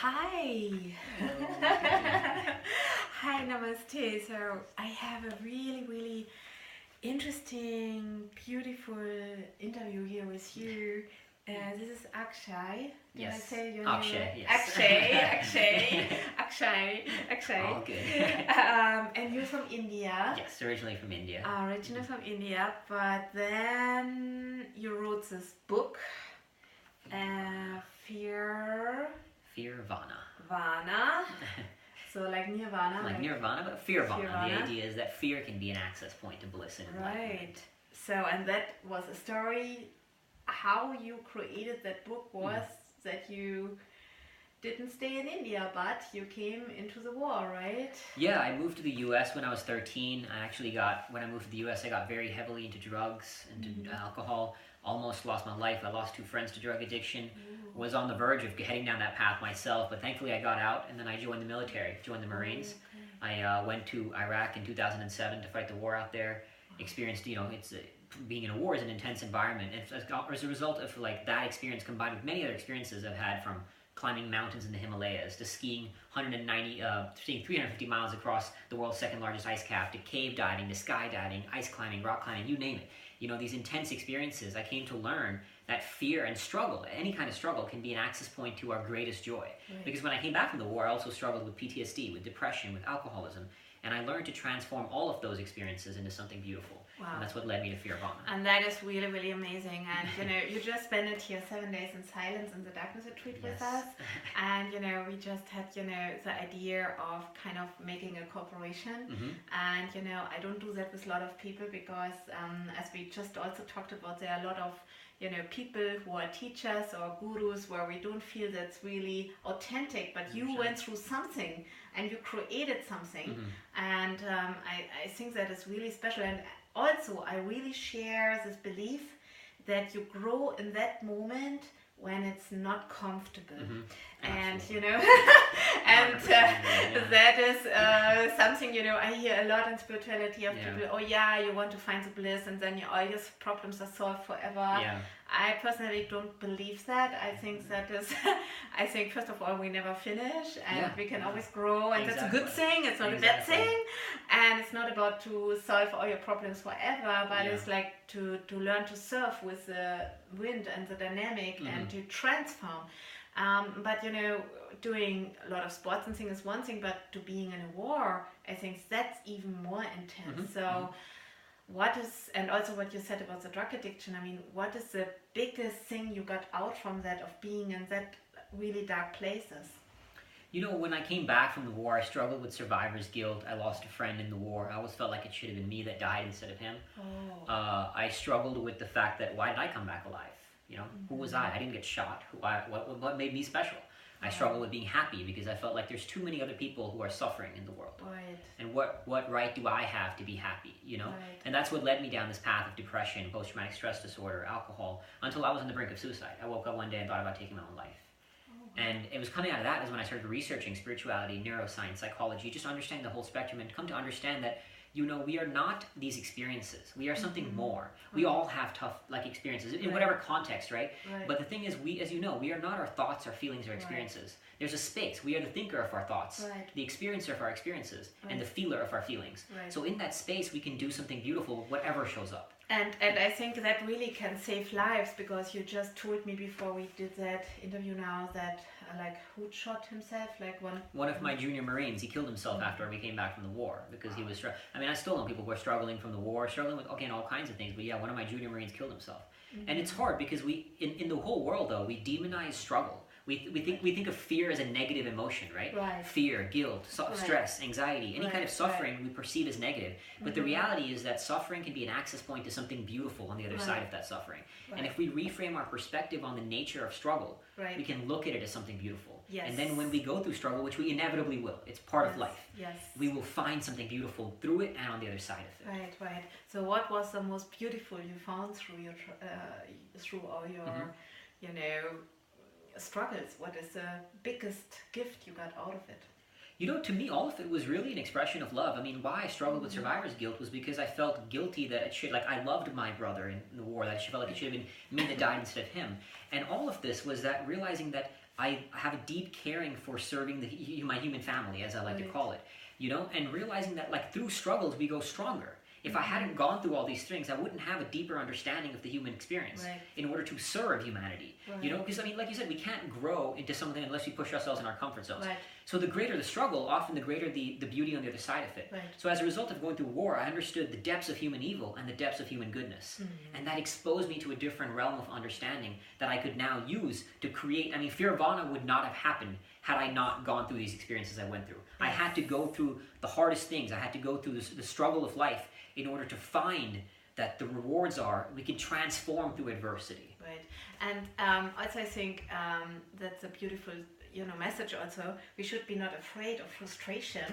hi. Hi, namaste. So I have a really interesting, beautiful interview here with you. This is Akshay. Did I say your Akshay, name? yes. Akshay. All good. And you're from India. Yes, originally from India. Originally from India, but then you wrote this book, Fearvana. So like Nirvana. Like Nirvana, but Fearvana. Fearvana. The idea is that fear can be an access point to bliss and enlightenment. Right. So, and that was a story. How you created that book was that you didn't stay in India, but you came into the war, right? Yeah, I moved to the U.S. when I was 13. When I moved to the U.S., I got very heavily into drugs, into alcohol. Almost lost my life. I lost 2 friends to drug addiction. Was on the verge of heading down that path myself, but thankfully I got out, and then I joined the military, joined the Marines. Okay. I went to Iraq in 2007 to fight the war out there. Experienced, being in a war is an intense environment, and as a result of that experience combined with many other experiences I've had, from climbing mountains in the Himalayas to skiing 350 miles across the world's 2nd largest ice cap, to cave diving, to skydiving, ice climbing, rock climbing, you name it. These intense experiences, I came to learn that fear and struggle, any kind of struggle, can be an access point to our greatest joy. Right. Because when I came back from the war, I also struggled with PTSD, with depression, with alcoholism, and I learned to transform all of those experiences into something beautiful. Wow. And that's what led me to Fearvana. And that is really amazing. And you just spent it here 7 days in silence in the darkness retreat with us. And we just had the idea of kind of making a cooperation. And I don't do that with a lot of people because as we just also talked about, there are a lot of people who are teachers or gurus where we don't feel that's really authentic, but you went through something and you created something. And I think that is really special. And also I really share this belief that you grow in that moment when it's not comfortable. And and that is something I hear a lot in spirituality of people. You want to find the bliss and then all your problems are solved forever. I personally don't believe that. I think that is I think first of all we never finish, and we can always grow, and that's a good thing. It's not a bad thing, and it's not about to solve all your problems forever, but it's like to learn to surf with the wind and the dynamic and to transform. But doing a lot of sports and things is one thing, but to being in a war, I think that's even more intense. So what is, and also what you said about the drug addiction, I mean, what is the biggest thing you got out from that, of being in that really dark places? When I came back from the war, I struggled with survivor's guilt. I lost a friend in the war. I always felt like it should have been me that died instead of him. I struggled with the fact that, why did I come back alive? Who was I? I didn't get shot. What made me special? I struggled with being happy because I felt like there's too many other people who are suffering in the world. Right. And what right do I have to be happy, Right. And that's what led me down this path of depression, post-traumatic stress disorder, alcohol, until I was on the brink of suicide. I woke up one day and thought about taking my own life. And it was coming out of that is when I started researching spirituality, neuroscience, psychology, just understanding the whole spectrum, and come to understand that we are not these experiences. We are something more. We all have tough experiences in whatever context, right? But the thing is, we are not our thoughts, our feelings, our experiences. There's a space. We are the thinker of our thoughts, the experiencer of our experiences, and the feeler of our feelings. So in that space, we can do something beautiful with whatever shows up. And I think that really can save lives, because you just told me before we did that interview now that who shot himself? One of my junior Marines, he killed himself after we came back from the war because he was I still know people who are struggling from the war, struggling with all kinds of things, but one of my junior Marines killed himself. And it's hard because we in the whole world though, we demonize struggle. We think of fear as a negative emotion, right? Fear, guilt, stress, anxiety, any kind of suffering we perceive as negative. But the reality is that suffering can be an access point to something beautiful on the other side of that suffering. And if we reframe our perspective on the nature of struggle, we can look at it as something beautiful. And then when we go through struggle, which we inevitably will, it's part of life, we will find something beautiful through it and on the other side of it. Right. So what was the most beautiful you found through your through all your struggles? What is the biggest gift you got out of it? To me, all of it was really an expression of love. Why I struggled with survivor's guilt was because I felt guilty that it should, I loved my brother in the war, that I felt like it should have been me that died instead of him. And all of this was that realizing that I have a deep caring for serving my human family, as I like to call it, you know, and realizing that like through struggles we go stronger. If I hadn't gone through all these things, I wouldn't have a deeper understanding of the human experience in order to serve humanity. You know, because I mean, like you said, we can't grow into something unless we push ourselves in our comfort zones. So the greater the struggle, often the greater the beauty on the other side of it. So as a result of going through war, I understood the depths of human evil and the depths of human goodness. And that exposed me to a different realm of understanding that I could now use to create. I mean, Fearvana would not have happened had I not gone through these experiences I went through. I had to go through the hardest things. I had to go through the struggle of life in order to find that the rewards are we can transform through adversity. Right, and also I think that's a beautiful, you know, message. Also, we should be not afraid of frustration,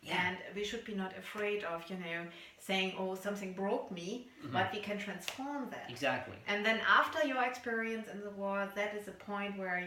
and we should be not afraid of, you know, saying, "Oh, something broke me," but we can transform that. Exactly. And then after your experience in the war, that is a point where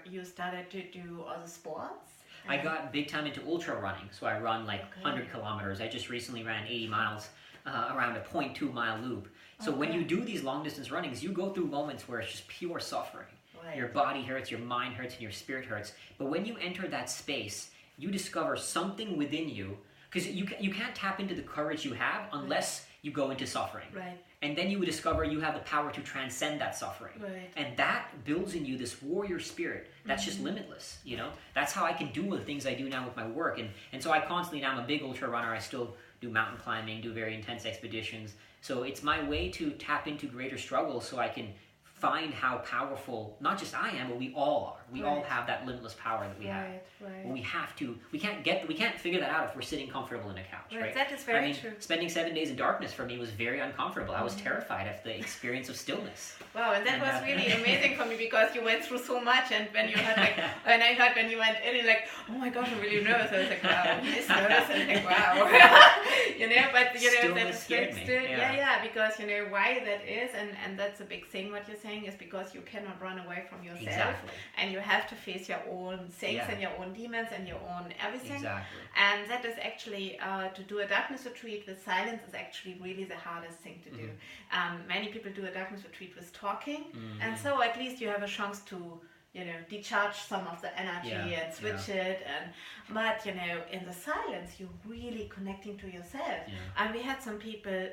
you started to do other sports. I got big time into ultra running, so I run like 100 kilometers. I just recently ran 80 miles. Around a 0.2 mile loop. So when you do these long distance runnings, you go through moments where it's just pure suffering. Your body hurts, your mind hurts, and your spirit hurts. But when you enter that space, you discover something within you, because you can't tap into the courage you have unless you go into suffering. And then you would discover you have the power to transcend that suffering. And that builds in you this warrior spirit that's just limitless, you know? That's how I can do the things I do now with my work. And so I constantly, now I'm a big ultra runner, I still do mountain climbing, do very intense expeditions. So it's my way to tap into greater struggles so I can find how powerful, not just I am, but we all are. We all have that limitless power that we have. Well, we have to, we can't figure that out if we're sitting comfortable in a couch, right? That is very true. Spending 7 days in darkness for me was very uncomfortable. I was terrified of the experience of stillness. Wow, and that was really amazing for me because you went through so much, and when you had like, and I thought when you went in, you're like, oh my gosh, I'm really nervous. I was like, wow, he's nervous, and like, wow, you know, but you know, Stillness scared me. Because you know why that is, and that's a big thing. What you're saying is because you cannot run away from yourself, and you have to face your own things and your own demons and your own everything. And that is actually to do a darkness retreat with silence is actually really the hardest thing to do. Many people do a darkness retreat with talking, and so at least you have a chance to, you know, decharge some of the energy and switch it. But you know, in the silence, you're really connecting to yourself. And we had some people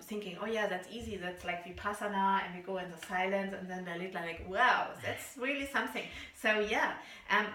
thinking, oh yeah, that's easy. That's like Vipassana, and we go in the silence, and then they're like, wow, that's really something. So yeah,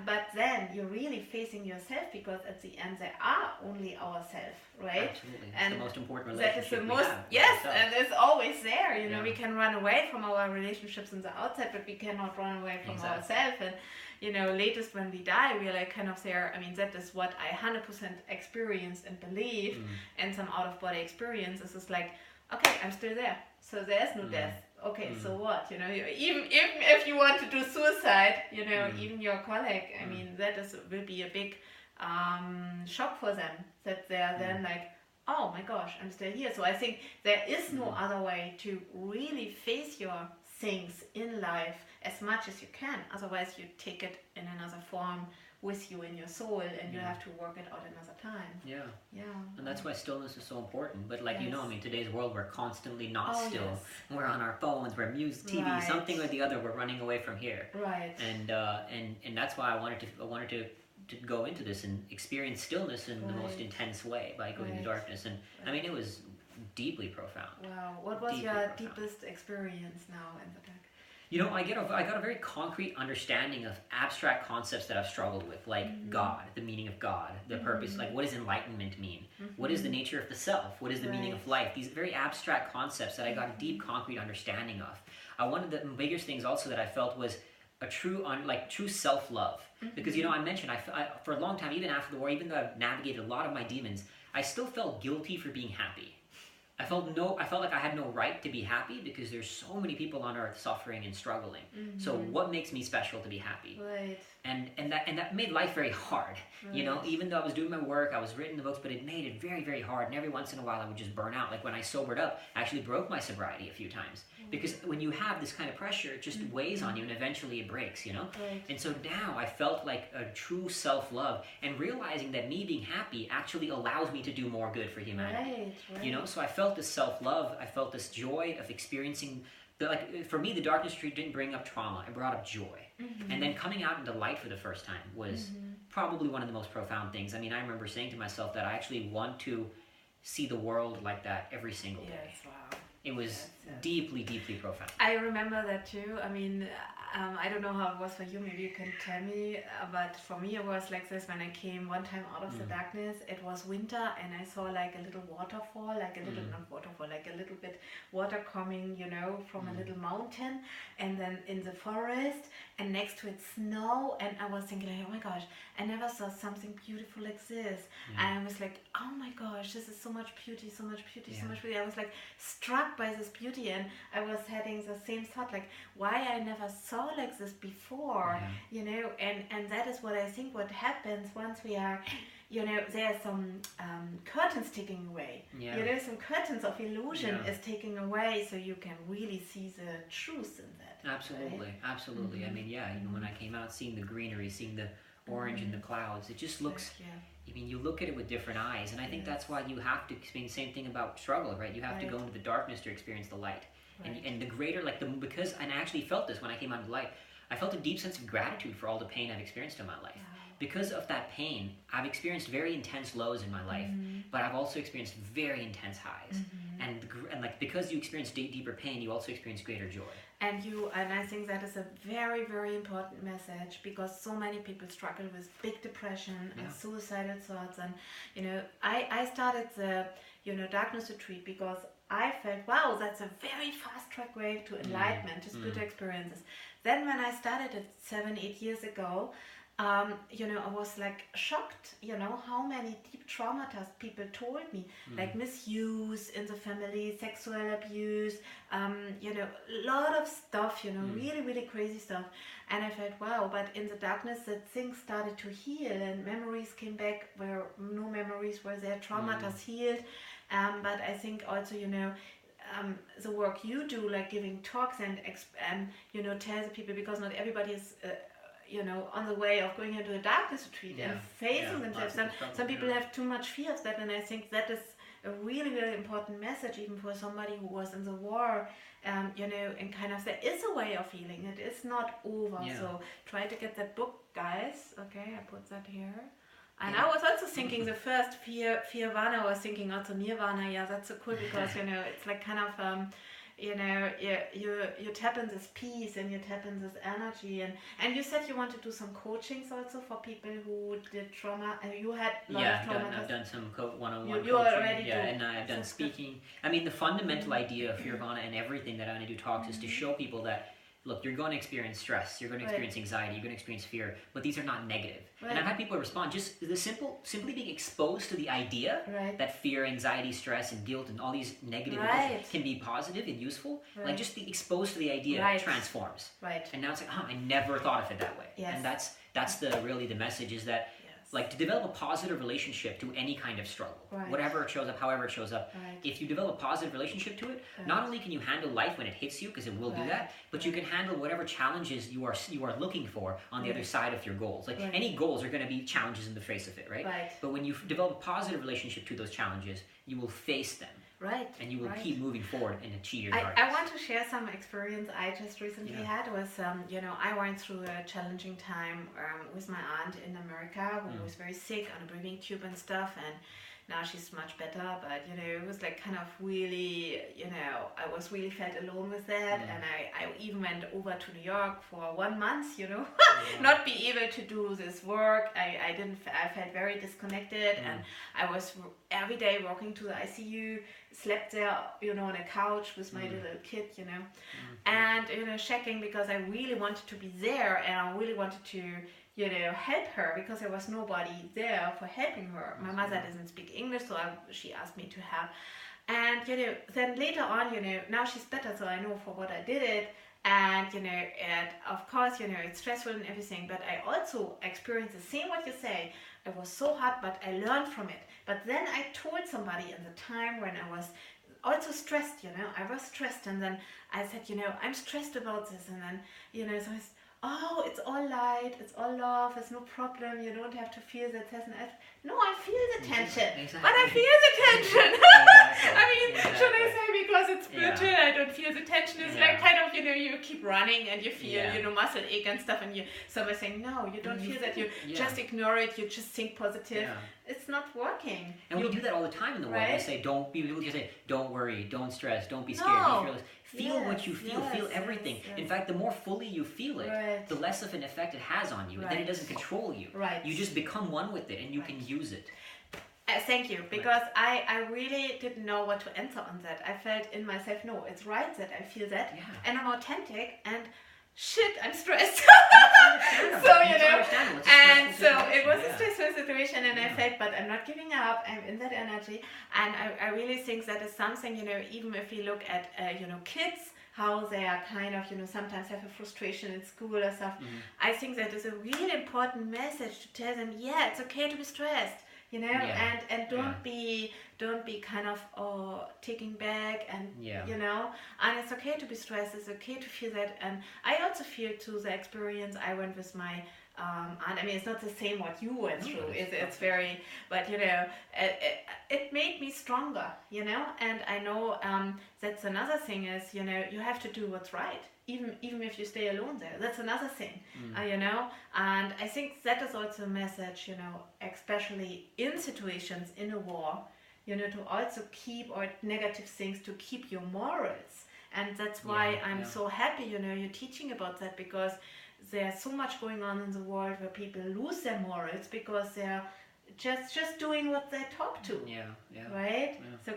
but then you're really facing yourself, because at the end, they are only ourselves, right? Absolutely, and the most important relationship that is the most, and it's always there. You know, we can run away from our relationships in the outside, but we cannot run away from ourselves. And you know, latest when we die, we're like kind of there. I mean, that is what I 100% experienced and believe, and some out of body experiences is like, okay, I'm still there, so there's no death. Okay, so what? You know, even if you want to do suicide, you know, even your colleague, I mean, that will be a big shock for them, that they're then like, oh my gosh, I'm still here. So I think there is no other way to really face your things in life as much as you can. Otherwise, you take it in another form with you in your soul, and you have to work it out another time. And that's why stillness is so important. But like you know, I mean, today's world, we're constantly not still. We're on our phones, we're music, TV, something or the other. We're running away from here. And that's why I wanted to go into this and experience stillness in the most intense way by going into darkness. And I mean, it was deeply profound. Wow, what was your deepest experience now in the dark? You know, I got a very concrete understanding of abstract concepts that I've struggled with, like God, the meaning of God, the purpose, like what does enlightenment mean? What is the nature of the self? What is the meaning of life? These very abstract concepts that I got a deep, concrete understanding of. One of the biggest things also that I felt was a true self-love. Because, you know, I mentioned, I for a long time, even after the war, even though I've navigated a lot of my demons, I still felt guilty for being happy. I felt like I had no right to be happy because there's so many people on earth suffering and struggling. So what makes me special to be happy? And that made life very hard. You know, even though I was doing my work, I was writing the books, but it made it very, very hard. And every once in a while I would just burn out. Like when I sobered up, I actually broke my sobriety a few times. Because when you have this kind of pressure, it just weighs on you, and eventually it breaks, you know? And so now I felt like a true self-love, and realizing that me being happy actually allows me to do more good for humanity. You know, so I felt this self-love, I felt this joy of experiencing for me, the darkness retreat didn't bring up trauma. It brought up joy. And then coming out into light for the first time was probably one of the most profound things. I mean, I remember saying to myself that I actually want to see the world like that every single day. Yes, wow. It was deeply, deeply profound. I remember that too. I mean, I don't know how it was for you, maybe you can tell me, but for me it was like this. When I came one time out of the darkness, it was winter, and I saw like a little waterfall, like a little, not waterfall, like a little bit water coming, you know, from a little mountain, and then in the forest, and next to it snow, and I was thinking like, oh my gosh, I never saw something beautiful like this. And I was like, oh my gosh, this is so much beauty, so much beauty, so much beauty. I was like struck by this beauty, and I was having the same thought, like, why I never saw like this before, you know, and that is what I think what happens once we are, you know, there are some curtains taking away, you know, some curtains of illusion is taking away, so you can really see the truth in that. Absolutely, right? Absolutely. I mean, even when I came out, seeing the greenery, seeing the orange in the clouds, it just looks, I mean, you look at it with different eyes, and I think that's why you have to experience the same thing about struggle, right? You have to go into the darkness to experience the light. And the greater, like, because, and I actually felt this when I came out of light, I felt a deep sense of gratitude for all the pain I've experienced in my life. Because of that pain, I've experienced very intense lows in my life, but I've also experienced very intense highs. And like, because you experience deeper pain, you also experience greater joy. And I think that is a very, very important message, because so many people struggle with big depression and suicidal thoughts. And, you know, I started the, you know, darkness retreat because I felt, wow, that's a very fast track way to enlightenment, to spiritual experiences. Then when I started it 7-8 years ago, you know, I was like shocked, you know, how many deep traumatized people told me, like misuse in the family, sexual abuse, you know, a lot of stuff, you know, really, really crazy stuff. And I felt, wow, but in the darkness that things started to heal, and memories came back where no memories were there, traumas healed. But I think also, you know, the work you do, like giving talks and you know, tell the people, because not everybody is you know, on the way of going into a darkness retreat and facing themselves. Some people have too much fear of that, and I think that is a really, really important message, even for somebody who was in the war, you know, and kind of, there is a way of healing. It is not over. So try to get that book, guys. Okay, I put that here. And I was also thinking the first Fearvana, I was thinking also Nirvana. Yeah, that's so cool, because, you know, it's like kind of, you know, you tap in this peace, and you tap in this energy. And you said you want to do some coachings also for people who did trauma, and you had a lot of trauma. I've done some one-on-one you coaching. Already and I've done speaking. I mean, the fundamental idea of Fearvana and everything that I want to do talks is to show people that, look, you're going to experience stress, you're going to experience anxiety, you're going to experience fear, but these are not negative. And I've had people respond, just the simply being exposed to the idea that fear, anxiety, stress, and guilt, and all these negative emotions can be positive and useful. Like, just the exposed to the idea transforms. And now it's like, I never thought of it that way. And that's the really the message, is that, like, to develop a positive relationship to any kind of struggle, whatever it shows up, however it shows up. If you develop a positive relationship to it, not only can you handle life when it hits you, because it will do that, but you can handle whatever challenges you are looking for on the other side of your goals. Like, any goals are going to be challenges in the face of it, right? But when you develop a positive relationship to those challenges, you will face them. And you will keep moving forward and achieve your targets. I want to share some experience I just recently had. Was you know, I went through a challenging time with my aunt in America, who was very sick on a breathing tube and stuff, and now she's much better. But, you know, it was like kind of really, you know, I was really felt alone with that, and I even went over to New York for 1 month, you know, not be able to do this work. I felt very disconnected, and I was every day walking to the ICU, slept there, you know, on a couch with my little kid, you know, and, you know, checking, because I really wanted to be there, and I really wanted to, you know, help her, because there was nobody there for helping her. My mother doesn't speak English, so she asked me to help. And, you know, then later on, you know, now she's better, so I know for what I did it. And, you know, and of course, you know, it's stressful and everything, but I also experienced the same what you say. It was so hard, but I learned from it. But then I told somebody in the time when I was also stressed, you know, I was stressed, and then I said, you know, I'm stressed about this, and then, you know, so oh, it's all light, it's all love, it's no problem, you don't have to feel that there's an no, I feel the tension, Exactly. but I feel the tension. Exactly. I mean, Exactly. should I say because it's spiritual, Yeah. I don't feel the tension. It's Yeah. like kind of, you keep running and you feel, Yeah. muscle ache and stuff, and someone's saying, no, you don't feel that, you Yeah. just ignore it, you just think positive. Yeah. It's not working. And we do that all the time in the world. Right? We say, people just say, don't worry, don't stress, don't be scared, No. be fearless. Feel what you feel, Yes, feel yes, everything. yes. In fact, the more fully you feel it, Right. the less of an effect it has on you. And then it Right. doesn't control you. Right. You just become one with it and you can use it. Thank you, because I really didn't know what to answer on that. I felt in myself, no, it's right that I feel that, Yeah. and I'm authentic, and shit, I'm stressed. Understandable. So, It's understandable. It's a and stressful so it was situation. a stressful situation, and I Yeah. felt, but I'm not giving up, I'm in that energy, and I really think that is something, even if you look at, kids, how they are kind of, sometimes have a frustration in school or stuff, I think that is a really important message to tell them, yeah, it's okay to be stressed. Yeah. And don't be kind of taking back, and Yeah. and it's okay to be stressed, it's okay to feel that. And I also feel too the experience I went with my and I mean, it's not the same what you went through. It's very, but it made me stronger, and I know that's another thing is, you have to do what's right, even if you stay alone there. That's another thing, and I think that is also a message, especially in situations in a war, to also keep, or negative things, to keep your morals. And that's why I'm so happy, you're teaching about that, because there's so much going on in the world where people lose their morals because they're just doing what they're taught to. Right? Yeah. So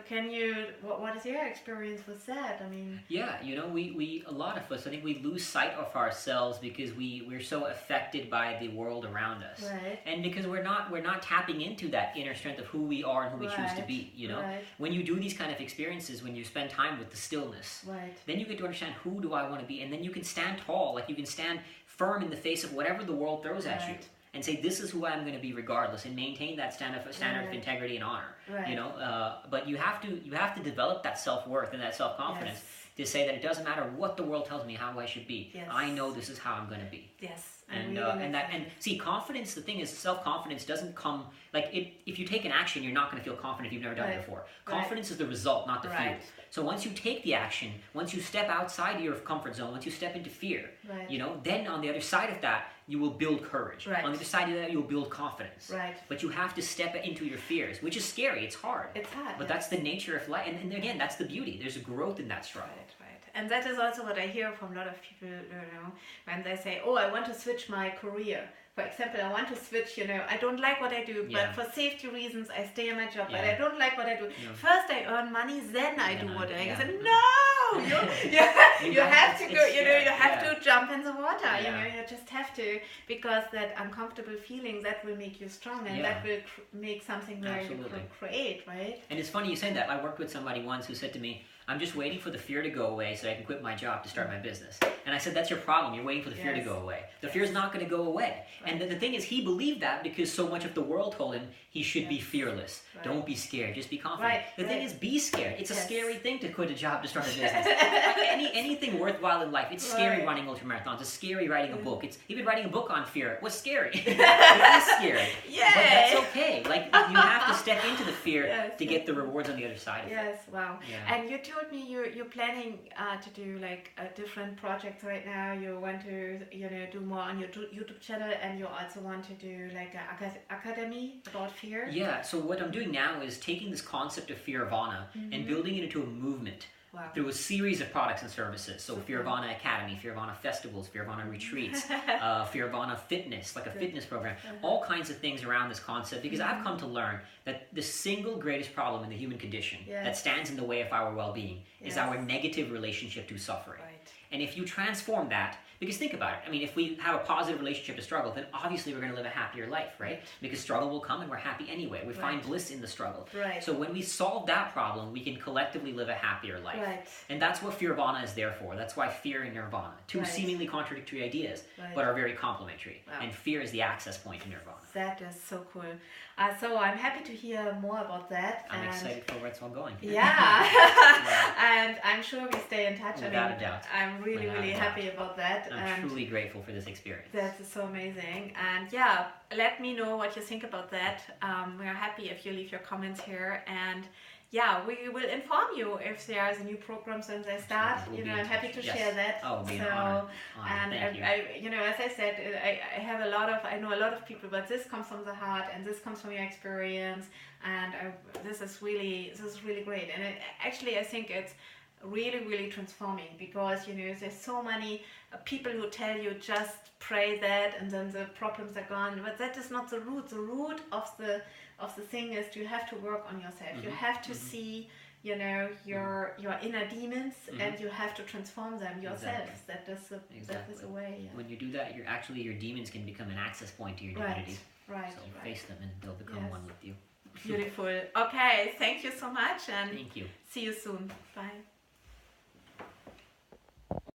what is your experience with that? I mean, we a lot of us, I think we lose sight of ourselves because we're so affected by the world around us. Right. And because we're not tapping into that inner strength of who we are and who we choose to be, Right. When you do these kind of experiences, when you spend time with the stillness, Right. then you get to understand, who do I want to be? And then you can stand tall, like you can stand firm in the face of whatever the world throws at you, and say, this is who I'm going to be regardless, and maintain that standard of integrity and honor. Right. But you have to develop that self-worth and that self-confidence to say that it doesn't matter what the world tells me how I should be. Yes. I know this is how I'm going to be. Yes. And see, confidence, the thing is, self-confidence doesn't come, like, if you take an action, you're not going to feel confident if you've never done it before. Confidence is the result, not the fuel. So once you take the action, once you step outside your comfort zone, once you step into fear, then on the other side of that, you will build courage. Right. On the other side of that, you'll build confidence. Right. But you have to step into your fears, which is scary. It's hard. It's hard. But that's the nature of life. And again, that's the beauty. There's a growth in that struggle. Right. And that is also what I hear from a lot of people, when they say, oh, I want to switch my career. For example, I want to switch, I don't like what I do, but for safety reasons, I stay in my job, but I don't like what I do. First I earn money, then I do what I do. I said, no! You have to go, you have to jump in the water, you just have to, because that uncomfortable feeling, that will make you strong, and that will make something where you can create, right? And it's funny you said that. I worked with somebody once who said to me, I'm just waiting for the fear to go away so I can quit my job to start my business. And I said, that's your problem. You're waiting for the fear to go away. The fear is not going to go away. Right. And the thing is, he believed that because so much of the world told him he should be fearless. Right. Don't be scared. Just be confident. The thing is, be scared. It's a scary thing to quit a job to start a business. Anything worthwhile in life, it's scary running ultramarathons. It's scary writing a book. It's even writing a book on fear was scary. It is scary. But that's okay. Like, you have to step into the fear to get the rewards on the other side of it. Wow. Yeah. And you told me you're planning to do like a different projects right now. You want to do more on your YouTube channel, and you also want to do like an academy about fear. Yeah. So what I'm doing now is taking this concept of Fearvana and building it into a movement. Wow. Through a series of products and services. So Fearvana Academy, Fearvana Festivals, Fearvana Retreats, Fearvana Fitness, like a fitness program, all kinds of things around this concept, because I've come to learn that the single greatest problem in the human condition that stands in the way of our well-being is our negative relationship to suffering. Right. And if you transform that, because think about it, I mean, if we have a positive relationship to struggle, then obviously we're going to live a happier life, right? Because struggle will come and we're happy anyway. We find bliss in the struggle. Right. So when we solve that problem, we can collectively live a happier life. Right. And that's what Fearvana is there for. That's why fear and nirvana, two seemingly contradictory ideas, but are very complementary. Wow. And fear is the access point to nirvana. That is so cool. So I'm happy to hear more about that. I'm excited for where it's all going. Yeah. And I'm sure we stay in touch. Without a doubt. I'm I'm really happy about that. I'm truly grateful for this experience. That's so amazing. And yeah, let me know what you think about that. We're happy if you leave your comments here. And yeah, we will inform you if there's a new programs when they start. We'll I'm happy to share that. Oh, it'll be an honor. And Thank you. as I said, I know a lot of people, but this comes from the heart and this comes from your experience. And this is really great. And I think it's really transforming, because there's so many people who tell you just pray that and then the problems are gone, but that is not the root of the thing is you have to work on yourself. You have to see your inner demons, and you have to transform them yourself. That is the way. When you do that, your demons can become an access point to your divinity. Right. So face them and they'll become one with you. Beautiful. Okay, thank you so much, and thank you. See you soon. Bye.